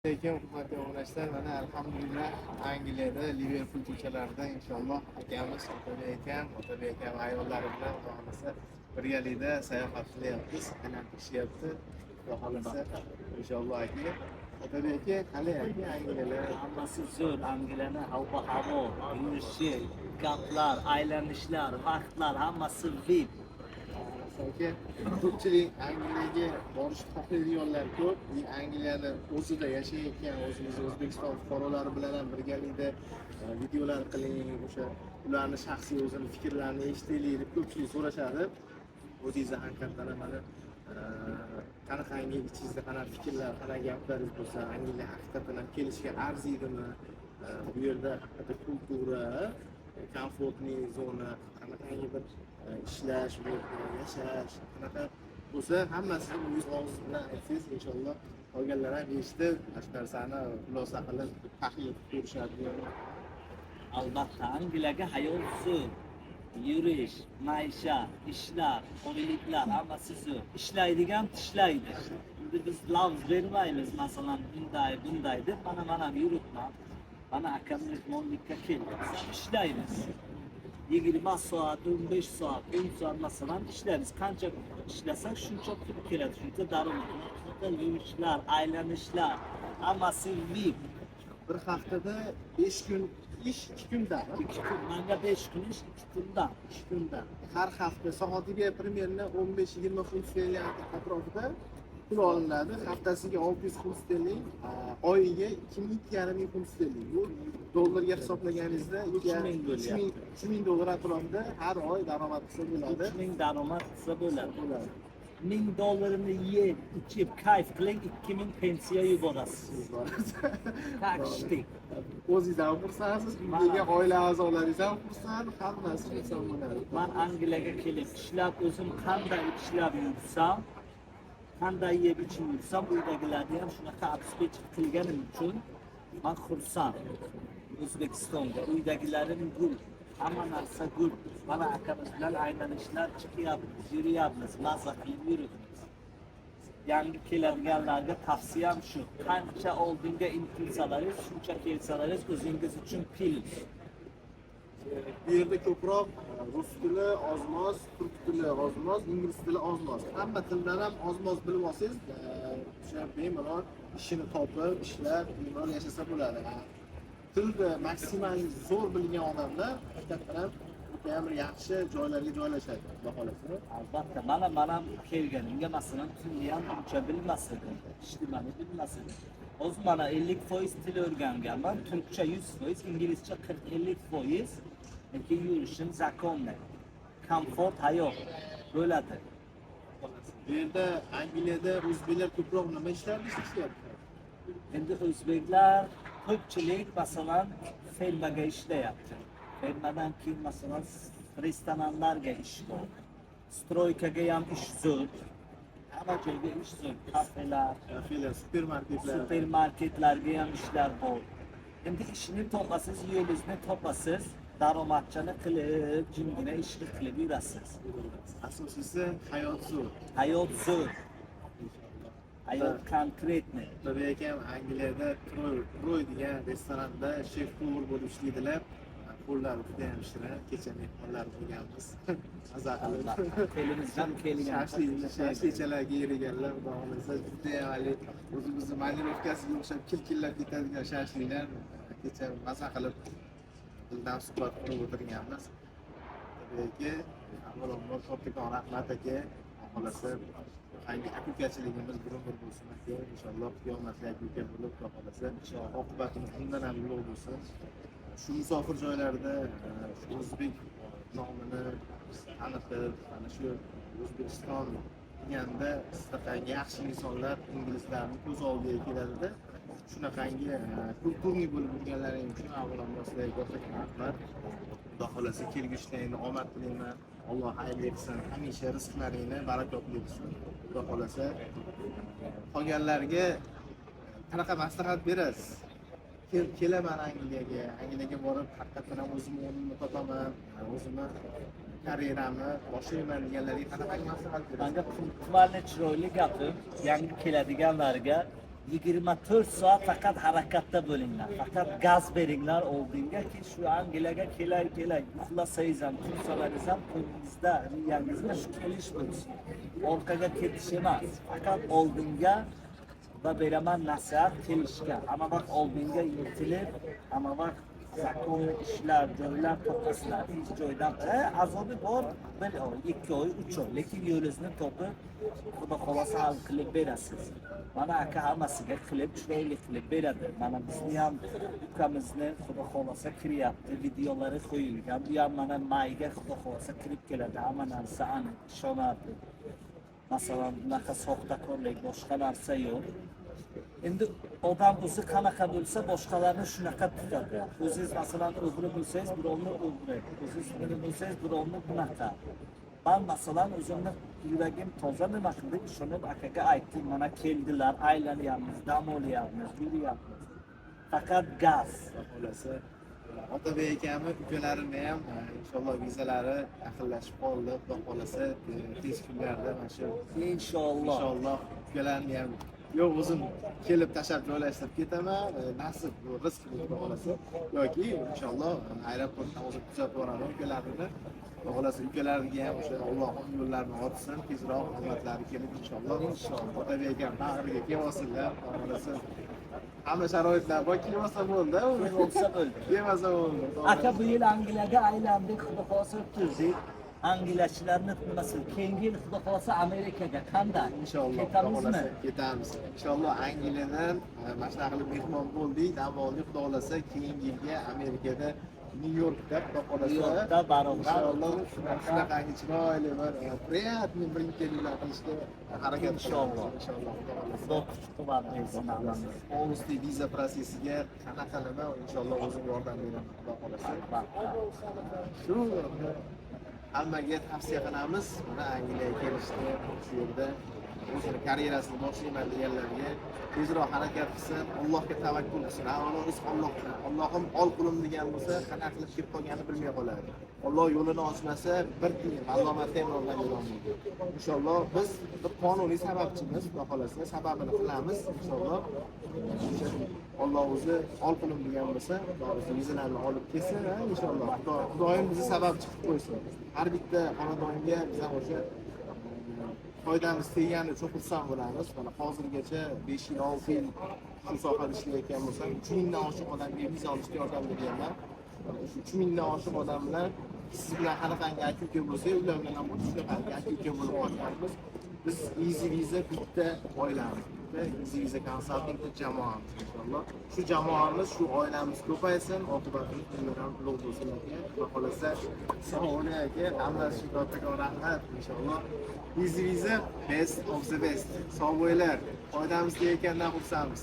Lekin hurmatli obunachilar, mana alhamdulillah Angliyada Liverpool ko'chalarida inshaalloh akamiz Otabek akam ayollari bilan xudo xolasa birgalikda sayohat qilyapmiz. Aylantirishyapti. Xudo xolasa inshaalloh aka. Otabek aka, qalay aka Angliyada? Hammasi zo'r. Angliyani havo, yurishi, gaplar, aylanishlar, vaqtlar hammasi VIP. Aka, ko'pchilik Angliyaga borishni xohlaydiganlar ko'p. Angliyani o'zida yashayotgan o'zimiz O'zbekiston fuqarolari bilan ham birgalikda videolar qiling, o'sha ularni shaxsiy o'zini fikrlarini eshitaylik deb ko'pchilik so'rashadi. O'zingizni haqiqatdan mana qanaqangi ichingizda qanaqa fikrlar, qanaqa gaplaringiz bo'lsa, Angliya haqiqatdan ham kelishga arziydimi? Bu yerda haqiqatdan kultura, komfortniy zona, qanaqangi bir ishlash, yashash qanaqa bo'lsa hammasini o'zingiz og'iz bilan aytsangiz inshaalloh qolganlar ham eshitib shu narsani xulosa qilib tahlil qilib ko'rishadi. Albatta, Angliyaga hayot zo'r. Yurish, maishat, ishlar, oyliklar hammasi zo'r. Ishlaydigan tishlaydi. Endi biz lavz bermaymiz, masalan, bunday deb mana yuribman. Mana akam mehmonlikka kelyapsan, ishlaymiz. 20 soat, 15 soat, 10 soat masalan ishlaymiz. Qancha ishlasak shuncha pul keladi, shuncha daromad. Yurishlar, aylanishlar hammasi VIP. Bir haftada 5 kun ish, 2 kunda. 2 kun, menga 5 kun ish, 2 kundan. 2 kunda. Har hafta soatiga примерно 15-20 funt sterling atrofida pul olinadi. Haftasiga 600 funt sterling, oyiga 2,5 funt sterling. Bu dollarga hisoblaganingizda 3000 dollar atrofida har oy daromad qilsa bo'ladi. 3000 daromad qilsa bo'ladi. 1000 dollarini yeb, ichib, kayf qiling, 2000 pensiya yuborasiz. Takshdik. O'zingiz ham xursandsiz, uydagi oila a'zolaringiz ham xursand, hammasi xursand bo'ladi. Men Angliyaga kelib ishlab, o'zim qanday ishlab yursam, qanday yeb ichib yursam, uydagilarni ham shunaqa обеспечить qilganim uchun men xursand. O'zbekistonda uydagilarim gul, hamma narsa gul. Mana akamiz bilan aylanishlar chiqyapmiz, yuryapmiz, mazza qilib yuribmiz. Yangi keladiganlarga tavsiyam shu: qancha oldinga intilsalaringiz, shuncha kelsalaringiz o'zingiz uchun plus. Bu yerda ko'proq rus tili ozmoz, turk tili ozmoz, ingliz tili ozmoz. Hamma tildan ham ozmoz bilib olsangiz, o'sha bemalol ishini topib, ishlab, bemalol yashasa bo'ladi. Tilni maksimal zo'r bilgan odamlar haqiqatan ham bir yaxshi joylarga joylashadi, xudo xolasa. Albatta, mana kelganimga masalan tilni ham uncha bilmas edim, ijtimoiy bilmas edim. O'zim mana 50% til o'rganganman, turkcha 100%, inglizcha 40-50%. Lekin yurishim zakonni, komfort hayot bo'ladi. Bu yerda Angliyada o'zbeklar ko'proq nima ishlarni ishlayapti? Endi o'zbeklar ko'pchilik masalan fermaga ishlayapti. Fermadan keyin masalan restoranlarga ish bor. Stroykaga ham ish zo'r. Hamma joyga ish zo'r. Kafelar, supermarketlarga ham ishlar bor. Endi ishni topasiz, yo'lingizni topasiz, daromadchani qilib, jimgina ishni qilib yurasiz. Asosiysi hayot zo'r. Hayot zo'r. Hayot konkretni. Tabii akam Angliyada Troy degan restoranda shef-povar bo'lib ishlaydilar. Qo'llari juda ham shirin. Kecha mehmonlar bo'lganmiz. Maza qilib. Qo'limizdan kelgan. Shashlichalarga eriganlar, xudo xolasa juda ham hali o'zimizni manirovkasiga o'xshab kilkillab ketadigan shashliklar. Kecha maza qilib dildan suhbat qilib o'tirganmiz. Tabii aka, avvalambor kattakon rahmat aka. Xolasa akukachiligimiz bir bo'lsin aka. Inshaalloh qiyomatli akuka bo'lib, xudo xolasa oqibatimiz bundan ham ulug' bo'lsin. Shu musofir joylarda shu o'zbek nomini tanitib, mana shu O'zbekiston deganda sizlarga yaxshi insonlar, inglizlarni ko'z oldiga keladida. Shunaqangi kulturniy bo'lib yurganlaring uchun avvalambor sizlarga kattakon rahmat. Xudo xolasa kelgushlaringni omad tilayman. Alloh xayrli qilsin. Hamisha rizqlaringni barakotli qilsin. Xudo xolasa qolganlarga qanaqa maslahat berasiz? Kelaman Angliyaga borib haqiqatan ham o'zimni o'rnimni topaman, o'zimni karyeramni boshlayman deganlarga qanaqa maslahat berasiz? Menga quvvatli chiroyli gapim, yangi keladiganlarga 24 soat faqat harakatda bo'linglar. Faqat gaz beringlar oldinga ki shu Angliyaga kelay. Uxlasangiz ham, tursalaringiz ham qo'lingizda, riyangizda shu kelish bo'lsin. Orqaga ketish emas. Faqat oldinga va beraman nasihat kelishga. Hamma vaqt oldinga intilib, hamma vaqt zakonli ishlar, joylar topasizlar. Hech joydan azobi bor, 1 oy, 2 oy, 3 oy, lekin yo'lingizni topib, xudo xolasa hal qilib berasiz. Mana aka hammasiga qilib, chiroyli qilib beradi. Mana bizni ham ukamizni xudo xolasa kiryapti, videolari qo'yilgan. Bu ham mana mayga xudo xolasa kirib keladi. Hamma narsa aniq, ishonarli. Masalan, bunaqa soxtakorlik, boshqa narsa yo'q. Endi odam o'zi qanaqa bo'lsa, boshqalarni shunaqa tutadi. O'zingiz masalan o'g'ri bo'lsangiz, birovni o'g'ri, o'zingiz buni bo'lsangiz, birovni bunaqa. Ben masalan o'zimni yuragim toza nima qilib, ishonib akaga aytdim, mana keldilar, aylanyapmiz, dam olyapmiz, yuryapmiz. Faqat gaz. Xulasa Otabek akami ukalarini ham inshaalloh vizalari yaqinlashib qoldi. Xudo xolasa tez kunlarda mana shu inshaalloh ukalarini ham yo'q o'zim kelib tashab joylashtirib ketaman. Nasib bu rizq xudo xolasa yoki inshaalloh aeroportdan o'zim kuzatib boraman ukalarini. Xudo xolasa ukalariga ham o'sha Alloh yo'llarini ochsin, tezroq hurmatlari kelib inshaalloh. Otabek akam bag'riga kelmasinlar. Xudo xolasa hamma sharoitlar bor, kelmasa bo'ldi, Bo'lsa bo'ldi. kelmasa bo'ldi. Aka bu yil Angliyaga aylandik, xudo xolasa o'tdik. Angliyachilarni tutmasin. Keyingi yil xudo xolasa Amerikaga qanday? Inshaalloh Ketamizmi? ketamiz. Inshaalloh Angliyadan mana shunaqa qilib mehmon bo'ldik, dam oldik. Xudo xolasa keyingi yilga Amerikada Nyu-Yorkda xudo xolasa Nyu-Yorkda barobar inshaalloh shunaqangi chiroyli bir приятный bir intervyular qilishga harakat Inshaalloh. Inshaalloh xudo xolasa. Xudo quvvat bersin hammamiz. Polностью viza prosesiga qanaqa nima inshaalloh o'zim yordam beraman xudo xolasa. Shu hammaga tavsiya qilamiz. Mana Angliyaga kelishdi, shu yerda o'zini karyerasini boshlayman deganlarga tezroq harakat qilsin, Allohga tavakkul qilsin. Avvalo rizq Allohdan. Allohim ol qulim degan bo'lsa, qanaqa qilib kelib qolganini bilmay qoladi. Alloh yo'lini ochmasa, bir tiyin Alloh Temurdan yo'llanmaydi. Inshaalloh biz bir qonuniy sababchimiz, xudo xolasa sababini qilamiz inshaalloh. Alloh o'zi ol qulim degan bo'lsa, o'zi vizalarni olib kelsin, inshaalloh. Xudoyim bizni sababchi qilib qo'ysin. Har bitta xonadonga biz ham o'sha foydamiz tegani uchun xursand bo'lamiz. Mana hozirgacha 5 yil, 6 yil shu sohada ishlayotgan bo'lsam, 3000 dan oshiq odamga viza olishga yordam berganman. Shu 3000 dan oshiq odamlar siz bilan qanaqangi aka-uka bo'lsa, ular bilan ham shunaqangi aka-uka bo'lib qolganmiz. Biz Easy Visa bitta oilamiz. Easy Visa Consulting jamoamiz inshaalloh. Shu jamoamiz, shu oilamiz ko'paysin, oqibatimiz ham ulug' bo'lsin aka. Xudo xolasa sog' bo'ling aka. Hammasi shu kattaga rahmat inshaalloh. Easy Visa best of the best. Sog' bo'linglar. Foydamiz tegayotgandan xursandmiz.